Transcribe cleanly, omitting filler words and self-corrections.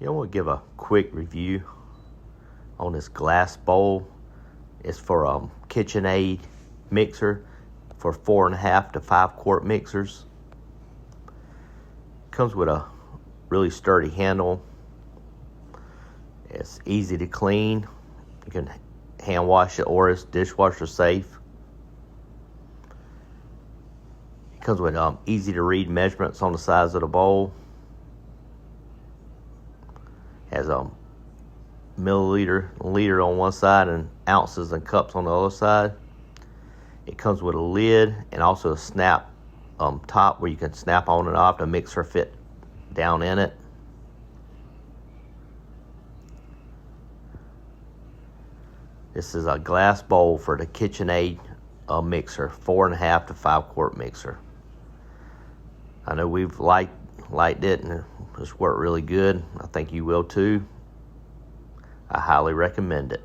I want to give a quick review on this glass bowl. It's for a KitchenAid mixer for 4.5 to 5 quart mixers. Comes with a really sturdy handle. It's easy to clean. You can hand wash it, or it's dishwasher-safe. It comes with easy to read measurements on the sides of the bowl. Has a milliliter, liter on one side, and ounces and cups on the other side. It comes with a lid and also a snap top where you can snap on and off the mixer fit down in it. This is a glass bowl for the KitchenAid mixer, 4.5 to 5 quart mixer. I know we've liked it, and it's worked really good. I think you will too. I highly recommend it.